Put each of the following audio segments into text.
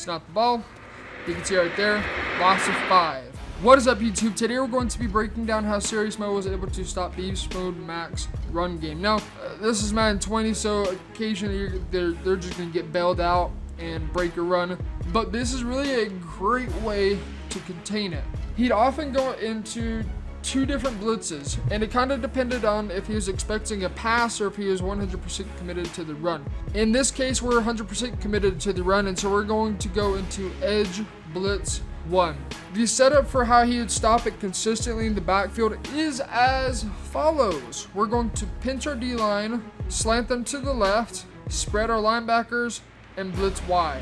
snap the ball. You can see right there, loss of 5. What is up, YouTube? Today we're going to be breaking down how Serious Mo was able to stop Beast Mode Max run game. Now, this is Madden 20, so occasionally they're just going to get bailed out and break a run. But this is really a great way to contain it. He'd often go into 2 different blitzes, and it kind of depended on if he was expecting a pass or if he was 100% committed to the run. In this case, we're 100% committed to the run, and so we're going to go into Edge Blitz 1. The setup for how he would stop it consistently in the backfield is as follows. We're going to pinch our D-line, slant them to the left, spread our linebackers, and blitz Y,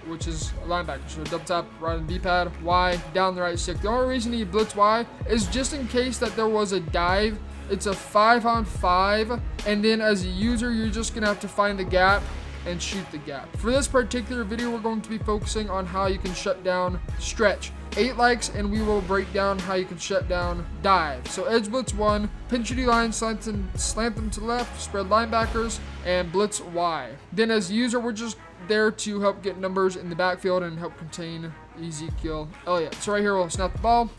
which is a linebacker. So double tap right on the D-pad, Y, down the right stick. The only reason you blitz Y is just in case that there was a dive. It's a 5-on-5, and then as a user, you're just gonna have to find the gap and shoot the gap. For this particular video, we're going to be focusing on how you can shut down stretch. 8 likes and we will break down how you can shut down dive. So Edge Blitz 1, pinch your D-line, slant them to the left, spread linebackers, and blitz Y. Then as a user, we're just there to help get numbers in the backfield and help contain Ezekiel Elliott. So right here, we'll snap the ball.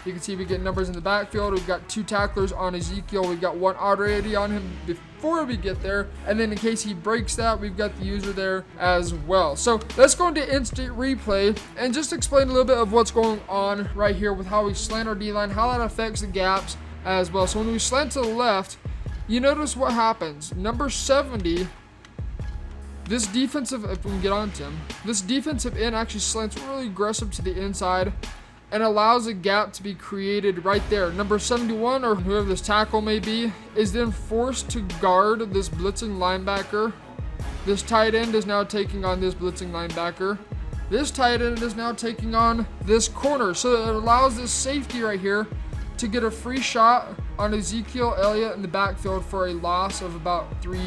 You can see we get numbers in the backfield. We've got 2 tacklers on Ezekiel. We've got 1 already on him before we get there. And then in case he breaks that, we've got the user there as well. So let's go into instant replay and just explain a little bit of what's going on right here with how we slant our D-line, how that affects the gaps as well. So when we slant to the left, you notice what happens. Number 70, this defensive, if we can get onto him, this defensive end actually slants really aggressive to the inside and allows a gap to be created right there. Number 71, or whoever this tackle may be, is then forced to guard this blitzing linebacker. This tight end is now taking on this blitzing linebacker. This tight end is now taking on this corner. So it allows this safety right here to get a free shot on Ezekiel Elliott in the backfield for a loss of about 3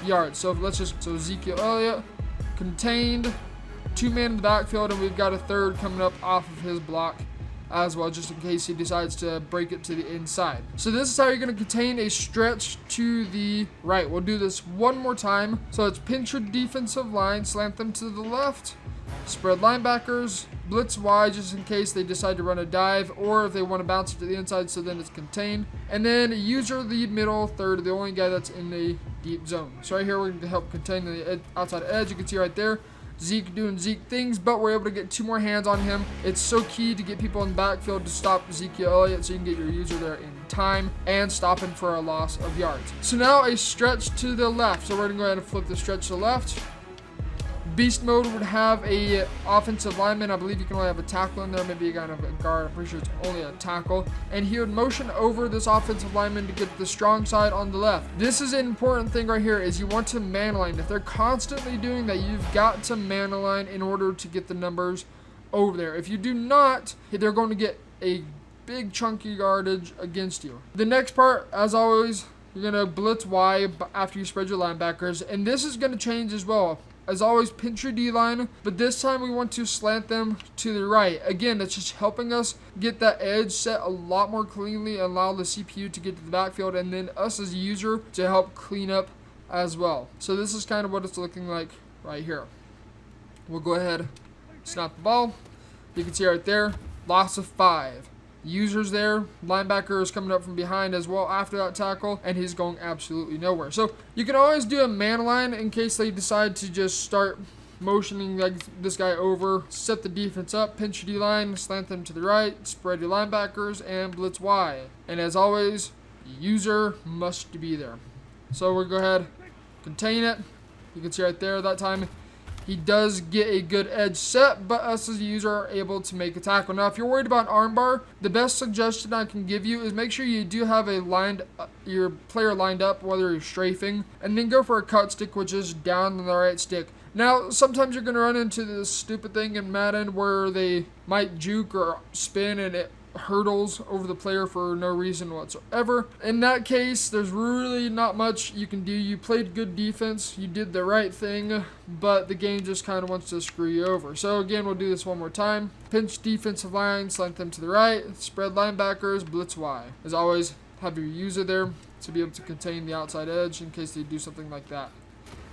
yards. So so Ezekiel Elliott contained, 2-man in the backfield, and we've got a third coming up off of his block as well, just in case he decides to break it to the inside. So this is how you're going to contain a stretch to the right. We'll do this one more time. So it's pinch your defensive line, slant them to the left, spread linebackers, blitz Y just in case they decide to run a dive, or if they want to bounce it to the inside, so then it's contained. And then user lead middle, third, the only guy that's in the deep zone. So right here, we're going to help contain the outside edge. You can see right there, Zeke doing Zeke things, but we're able to get 2 more hands on him. It's so key to get people in the backfield to stop Ezekiel Elliott so you can get your user there in time and stop him for a loss of yards. So now a stretch to the left. So we're going to go ahead and flip the stretch to the left. Beast mode would have a offensive lineman. I believe you can only have a tackle in there, maybe you got a guard. I'm pretty sure it's only a tackle. And he would motion over this offensive lineman to get the strong side on the left. This is an important thing right here, is you want to man align. If they're constantly doing that, you've got to man align in order to get the numbers over there. If you do not, they're going to get a big chunky yardage against you. The next part, as always, you're going to blitz Y after you spread your linebackers, and this is going to change as well. As always, pinch your D-line, but this time we want to slant them to the right. Again, that's just helping us get that edge set a lot more cleanly and allow the CPU to get to the backfield, and then us as a user to help clean up as well. So this is kind of what it's looking like right here. We'll go ahead, snap the ball. You can see right there, loss of 5. Users there, linebacker is coming up from behind as well after that tackle, and he's going absolutely nowhere. So you can always do a man line in case they decide to just start motioning like this guy over. Set the defense up, pinch your D-line, slant them to the right, spread your linebackers, and blitz Y. And as always, user must be there. So we'll go ahead, contain it. You can see right there that time he does get a good edge set, but us as a user are able to make a tackle. Now, if you're worried about armbar, the best suggestion I can give you is make sure you do have your player lined up, whether you're strafing, and then go for a cut stick, which is down on the right stick. Now, sometimes you're going to run into this stupid thing in Madden where they might juke or spin and it hurdles over the player for no reason whatsoever. In that case, there's really not much you can do. You played good defense, you did the right thing, but the game just kind of wants to screw you over. So again, we'll do this one more time. Pinch defensive line, slant them to the right, spread linebackers, blitz Y. As always, have your user there to be able to contain the outside edge in case they do something like that.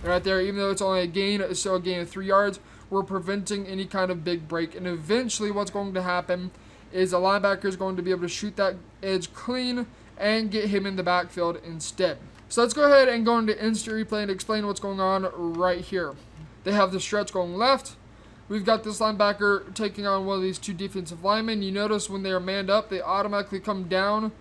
And right there, even though it's only a gain, it's still a gain of 3 yards. we're preventing any kind of big break. And eventually what's going to happen is a linebacker is going to be able to shoot that edge clean and get him in the backfield instead. So let's go ahead and go into instant replay and explain what's going on right here. They have the stretch going left. We've got this linebacker taking on one of these two defensive linemen. You notice when they are manned up, they automatically come down,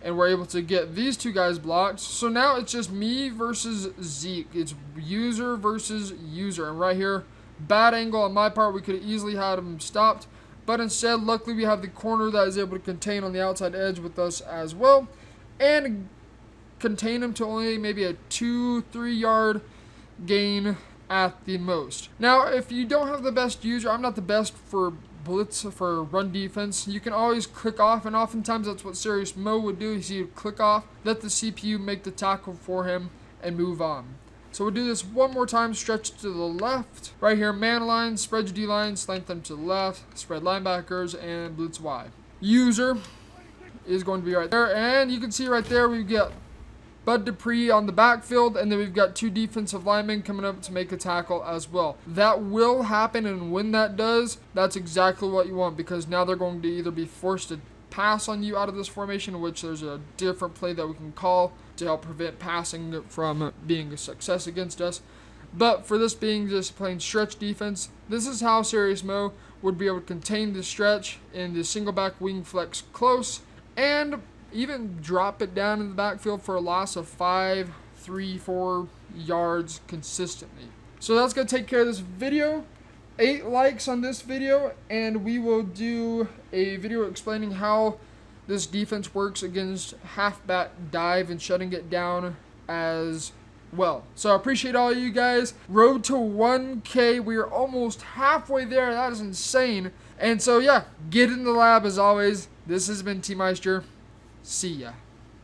and we're able to get these two guys blocked. So now it's just me versus Zeke. It's user versus user. And right here, bad angle on my part. We could have easily had him stopped. But instead, luckily, we have the corner that is able to contain on the outside edge with us as well. And contain him to only maybe a 2-3 yard gain at the most. Now, if you don't have the best user, I'm not the best for blitz, for run defense, you can always click off, and oftentimes that's what Serious Mo would do. Is he would click off, let the CPU make the tackle for him, and move on. So we'll do this one more time. Stretch to the left. Right here, man line, spread your D-line, slant them to the left, spread linebackers, and blitz Y. User is going to be right there, and you can see right there we get Bud Dupree on the backfield, and then we've got two defensive linemen coming up to make a tackle as well. That will happen, and when that does, that's exactly what you want, because now they're going to either be forced to pass on you out of this formation, which there's a different play that we can call to help prevent passing from being a success against us. But for this being just plain stretch defense, this is how Serious Mo would be able to contain the stretch in the single back wing flex close, and even drop it down in the backfield for a loss of 5, 3, 4 yards consistently. So that's going to take care of this video. 8 likes on this video, and we will do a video explaining how this defense works against halfback dive and shutting it down as well. So I appreciate all you guys. Road to 1K. We are almost halfway there. That is insane. And so yeah, get in the lab as always. This has been T Meister. See ya.